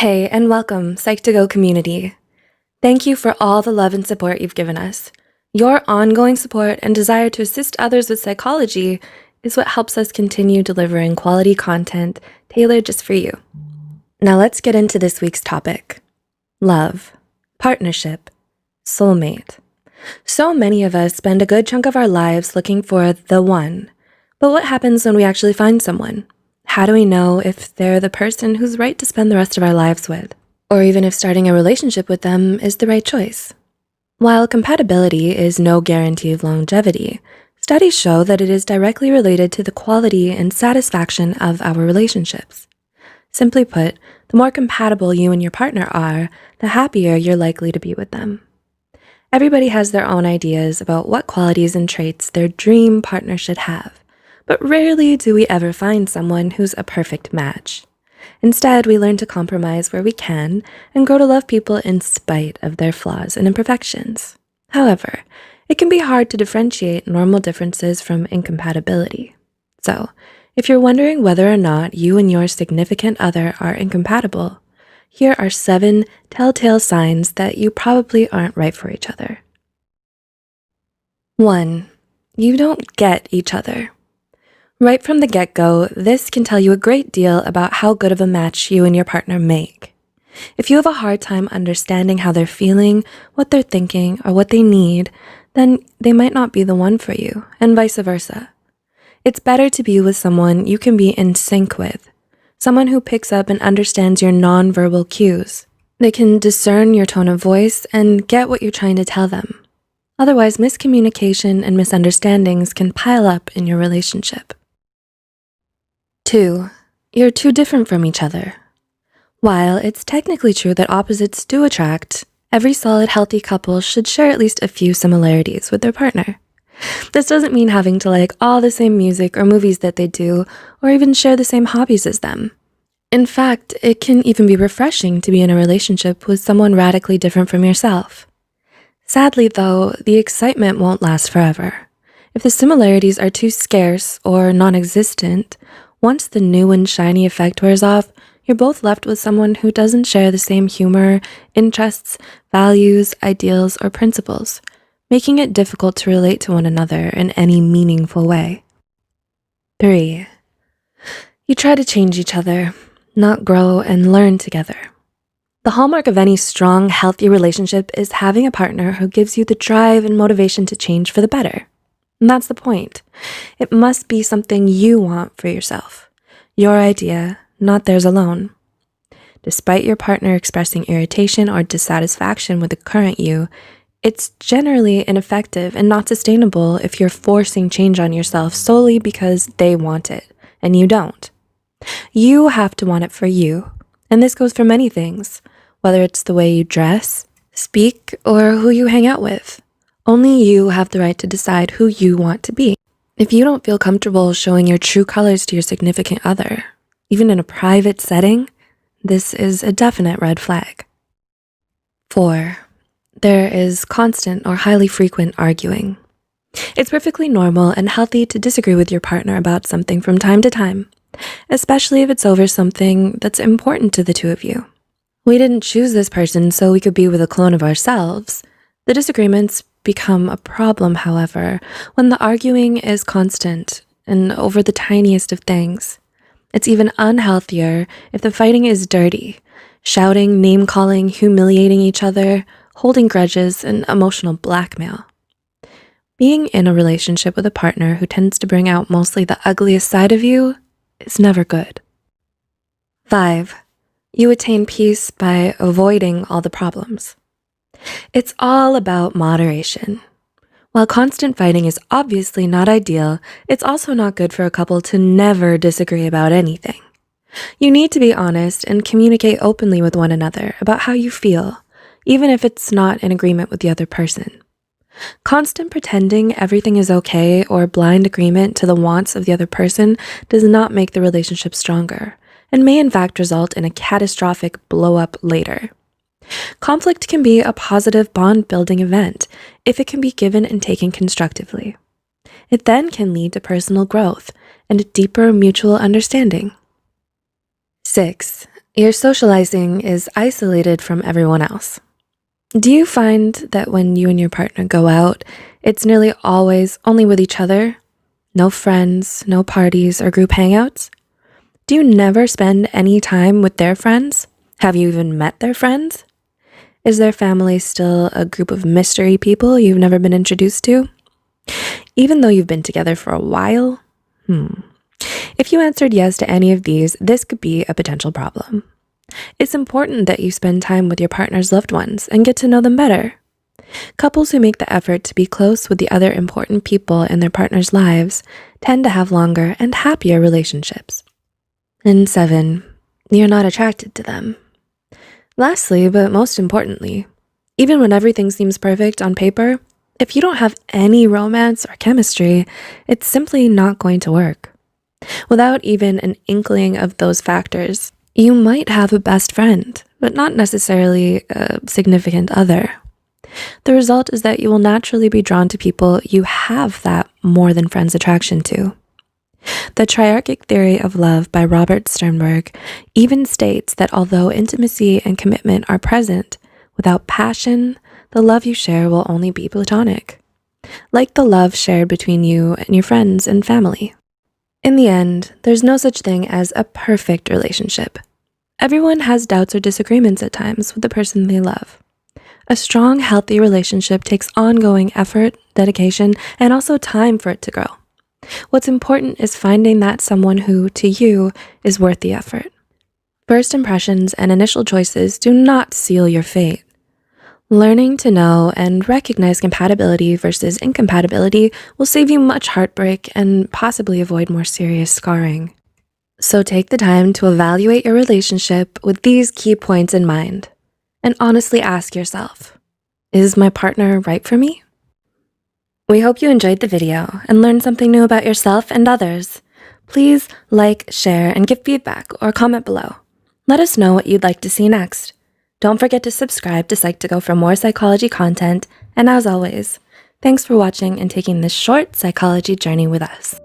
Hey, and welcome, Psych2Go community. Thank you for all the love and support you've given us. Your ongoing support and desire to assist others with psychology is what helps us continue delivering quality content tailored just for you. Now let's get into this week's topic: love, partnership, soulmate. So many of us spend a good chunk of our lives looking for the one. But what happens when we actually find someone? How do we know if they're the person who's right to spend the rest of our lives with? Or even if starting a relationship with them is the right choice? While compatibility is no guarantee of longevity, studies show that it is directly related to the quality and satisfaction of our relationships. Simply put, the more compatible you and your partner are, the happier you're likely to be with them. Everybody has their own ideas about what qualities and traits their dream partner should have, but rarely do we ever find someone who's a perfect match. Instead, we learn to compromise where we can and grow to love people in spite of their flaws and imperfections. However, it can be hard to differentiate normal differences from incompatibility. So, if you're wondering whether or not you and your significant other are incompatible, here are 7 telltale signs that you probably aren't right for each other. 1. You don't get each other. Right from the get-go, this can tell you a great deal about how good of a match you and your partner make. If you have a hard time understanding how they're feeling, what they're thinking, or what they need, then they might not be the one for you, and vice versa. It's better to be with someone you can be in sync with, someone who picks up and understands your nonverbal cues. They can discern your tone of voice and get what you're trying to tell them. Otherwise, miscommunication and misunderstandings can pile up in your relationship. 2. You're too different from each other. While it's technically true that opposites do attract, every solid, healthy couple should share at least a few similarities with their partner. This doesn't mean having to like all the same music or movies that they do, or even share the same hobbies as them. In fact, it can even be refreshing to be in a relationship with someone radically different from yourself. Sadly, though, the excitement won't last forever. If the similarities are too scarce or non-existent, once the new and shiny effect wears off, you're both left with someone who doesn't share the same humor, interests, values, ideals, or principles, making it difficult to relate to one another in any meaningful way. 3. You try to change each other, not grow and learn together. The hallmark of any strong, healthy relationship is having a partner who gives you the drive and motivation to change for the better. And that's the point. It must be something you want for yourself, your idea, not theirs alone. Despite your partner expressing irritation or dissatisfaction with the current you, it's generally ineffective and not sustainable if you're forcing change on yourself solely because they want it and you don't. You have to want it for you, and this goes for many things, whether it's the way you dress, speak, or who you hang out with. Only you have the right to decide who you want to be. If you don't feel comfortable showing your true colors to your significant other, even in a private setting, this is a definite red flag. 4. There is constant or highly frequent arguing. It's perfectly normal and healthy to disagree with your partner about something from time to time, especially if it's over something that's important to the two of you. We didn't choose this person so we could be with a clone of ourselves. The disagreements become a problem, however, when the arguing is constant and over the tiniest of things. It's even unhealthier if the fighting is dirty, shouting, name-calling, humiliating each other, holding grudges, and emotional blackmail. Being in a relationship with a partner who tends to bring out mostly the ugliest side of you is never good. 5. You attain peace by avoiding all the problems. It's all about moderation. While constant fighting is obviously not ideal, it's also not good for a couple to never disagree about anything. You need to be honest and communicate openly with one another about how you feel, even if it's not in agreement with the other person. Constant pretending everything is okay or blind agreement to the wants of the other person does not make the relationship stronger, and may in fact result in a catastrophic blow-up later. Conflict can be a positive bond-building event if it can be given and taken constructively. It then can lead to personal growth and a deeper mutual understanding. 6. Your socializing is isolated from everyone else. Do you find that when you and your partner go out, it's nearly always only with each other? No friends, no parties or group hangouts? Do you never spend any time with their friends? Have you even met their friends? Is their family still a group of mystery people you've never been introduced to? Even though you've been together for a while? If you answered yes to any of these, this could be a potential problem. It's important that you spend time with your partner's loved ones and get to know them better. Couples who make the effort to be close with the other important people in their partner's lives tend to have longer and happier relationships. And 7, you're not attracted to them. Lastly, but most importantly, even when everything seems perfect on paper, if you don't have any romance or chemistry, it's simply not going to work. Without even an inkling of those factors, you might have a best friend, but not necessarily a significant other. The result is that you will naturally be drawn to people you have that more than friends attraction to. The triarchic theory of love by Robert Sternberg even states that although intimacy and commitment are present, without passion, the love you share will only be platonic, like the love shared between you and your friends and family. In the end, there's no such thing as a perfect relationship. Everyone has doubts or disagreements at times with the person they love. A strong, healthy relationship takes ongoing effort, dedication, and also time for it to grow. What's important is finding that someone who, to you, is worth the effort. First impressions and initial choices do not seal your fate. Learning to know and recognize compatibility versus incompatibility will save you much heartbreak and possibly avoid more serious scarring. So take the time to evaluate your relationship with these key points in mind, and honestly ask yourself, is my partner right for me? We hope you enjoyed the video and learned something new about yourself and others. Please like, share, and give feedback or comment below. Let us know what you'd like to see next. Don't forget to subscribe to Psych2Go for more psychology content, and as always, thanks for watching and taking this short psychology journey with us.